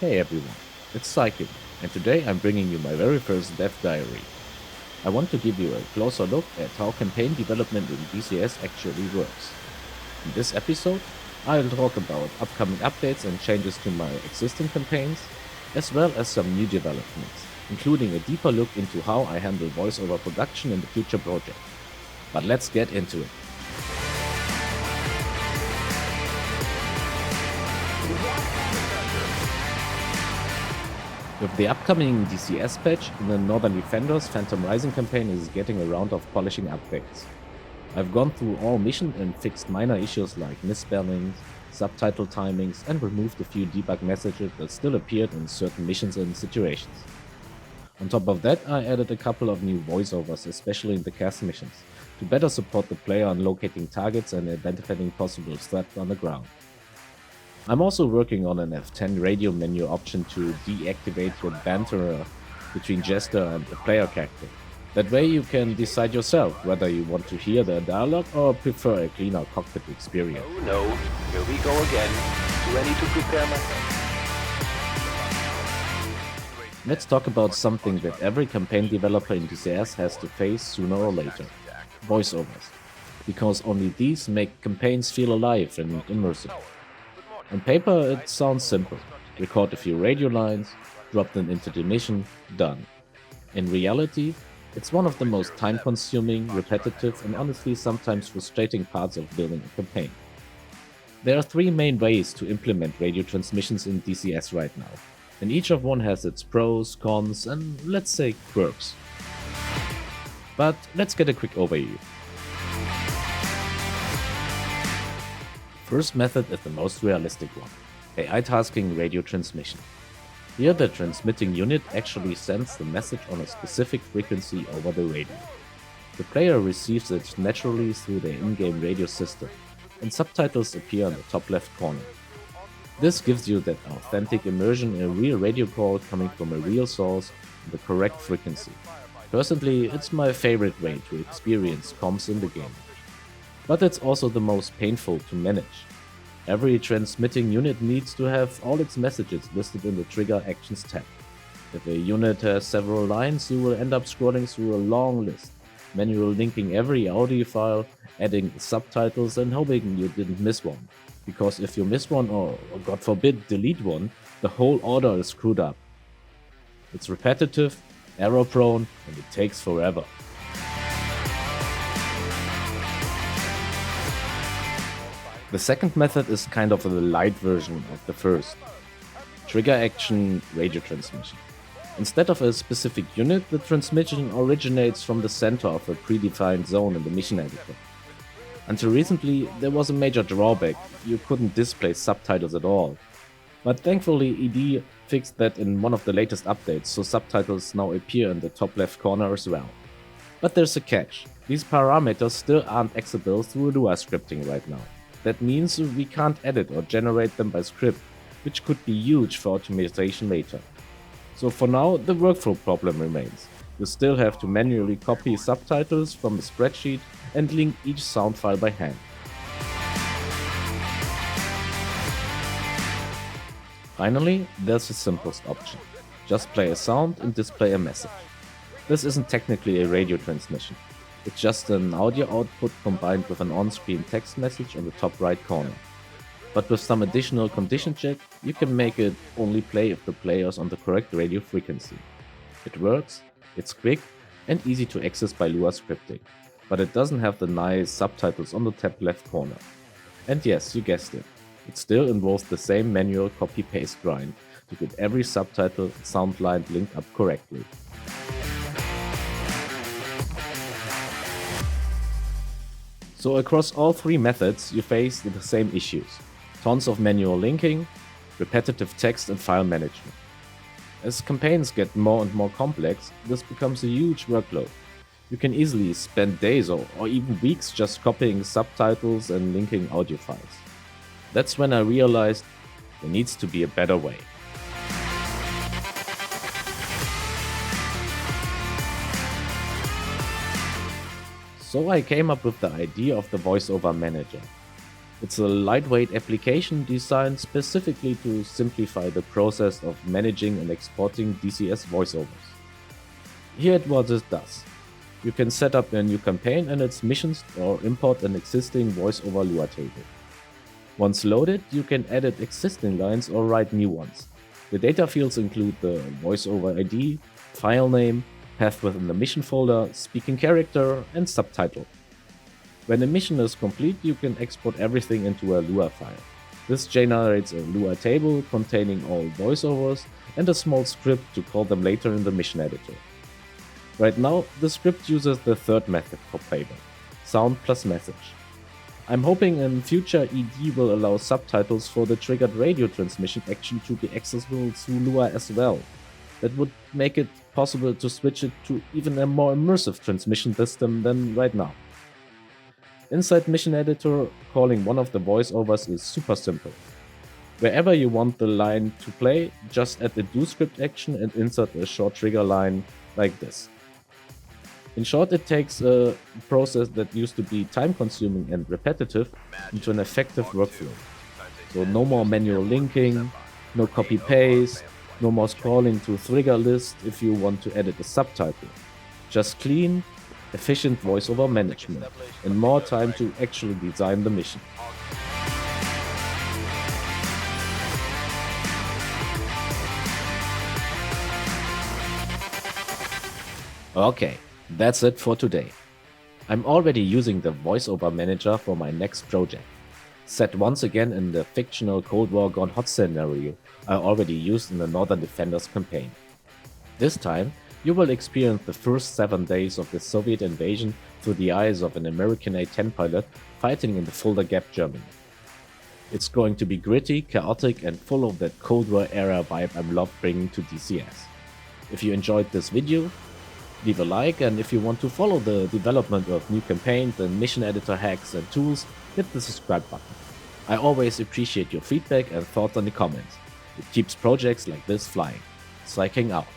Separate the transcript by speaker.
Speaker 1: Hey everyone, it's Psychic, and today I'm bringing you my very first dev diary. I want to give you a closer look at how campaign development in DCS actually works. In this episode, I'll talk about upcoming updates and changes to my existing campaigns, as well as some new developments, including a deeper look into how I handle voiceover production in the future project. But let's get into it. With the upcoming DCS patch, the Northern Defenders Phantom Rising campaign is getting a round of polishing updates. I've gone through all missions and fixed minor issues like misspellings, subtitle timings, and removed a few debug messages that still appeared in certain missions and situations. On top of that, I added a couple of new voiceovers, especially in the cast missions, to better support the player on locating targets and identifying possible threats on the ground. I'm also working on an F10 radio menu option to deactivate your banter between Jester and the player character. That way you can decide yourself whether you want to hear the dialogue or prefer a cleaner cockpit experience.
Speaker 2: Oh no, here we go again. Do I need to prepare myself?
Speaker 1: Let's talk about something that every campaign developer in DCS has to face sooner or later: voiceovers. Because only these make campaigns feel alive and immersive. On paper, it sounds simple. Record a few radio lines, drop them into the mission, done. In reality, it's one of the most time-consuming, repetitive, and honestly sometimes frustrating parts of building a campaign. There are three main ways to implement radio transmissions in DCS right now, and each of one has its pros, cons, and let's say quirks. But let's get a quick overview. First method is the most realistic one: AI tasking radio transmission. Here the transmitting unit actually sends the message on a specific frequency over the radio. The player receives it naturally through their in-game radio system, and subtitles appear in the top left corner. This gives you that authentic immersion in a real radio call coming from a real source and the correct frequency. Personally, it's my favorite way to experience comms in the game. But it's also the most painful to manage. Every transmitting unit needs to have all its messages listed in the Trigger Actions tab. If a unit has several lines, you will end up scrolling through a long list, manually linking every audio file, adding subtitles, and hoping you didn't miss one. Because if you miss one, or God forbid delete one, the whole order is screwed up. It's repetitive, error-prone, and it takes forever. The second method is kind of a light version of the first: trigger action radio transmission. Instead of a specific unit, the transmission originates from the center of a predefined zone in the mission editor. Until recently, there was a major drawback: you couldn't display subtitles at all. But thankfully, ED fixed that in one of the latest updates, so subtitles now appear in the top left corner as well. But there's a catch: these parameters still aren't accessible through Lua scripting right now. That means we can't edit or generate them by script, which could be huge for optimization later. So for now, the workflow problem remains. You still have to manually copy subtitles from a spreadsheet and link each sound file by hand. Finally, there's the simplest option: just play a sound and display a message. This isn't technically a radio transmission. It's just an audio output combined with an on-screen text message on the top right corner. But with some additional condition check, you can make it only play if the player is on the correct radio frequency. It works, it's quick, and easy to access by Lua scripting, but it doesn't have the nice subtitles on the top left corner. And yes, you guessed it, it still involves the same manual copy-paste grind to get every subtitle and sound line linked up correctly. So across all three methods, you face the same issues: tons of manual linking, repetitive text and file management. As campaigns get more and more complex, this becomes a huge workload. You can easily spend days or even weeks just copying subtitles and linking audio files. That's when I realized there needs to be a better way. So I came up with the idea of the voiceover manager. It's a lightweight application designed specifically to simplify the process of managing and exporting DCS voiceovers. Here what it does. You can set up a new campaign and its missions or import an existing voiceover Lua table. Once loaded, you can edit existing lines or write new ones. The data fields include the voiceover ID, file name, path within the mission folder, speaking character, and subtitle. When a mission is complete, you can export everything into a Lua file. This generates a Lua table containing all voiceovers and a small script to call them later in the mission editor. Right now, the script uses the third method for playback, sound plus message. I'm hoping in future ED will allow subtitles for the triggered radio transmission action to be accessible through Lua as well. That would make it possible to switch it to even a more immersive transmission system than right now. Inside Mission Editor, calling one of the voiceovers is super simple. Wherever you want the line to play, just add the doScript action and insert a short trigger line like this. In short, it takes a process that used to be time-consuming and repetitive into an effective workflow. So no more manual linking, no copy-paste, no more scrolling to trigger list if you want to edit a subtitle. Just clean, efficient voiceover management, and more time to actually design the mission. Okay, that's it for today. I'm already using the voiceover manager for my next project. Set once again in the fictional Cold War Gone Hot scenario I already used in the Northern Defenders campaign. This time, you will experience the first 7 days of the Soviet invasion through the eyes of an American A-10 pilot fighting in the Fulda Gap, Germany. It's going to be gritty, chaotic, and full of that Cold War era vibe I'm loved bringing to DCS. If you enjoyed this video, leave a like, and if you want to follow the development of new campaigns and mission editor hacks and tools, hit the subscribe button. I always appreciate your feedback and thoughts in the comments. It keeps projects like this flying. Psyching out.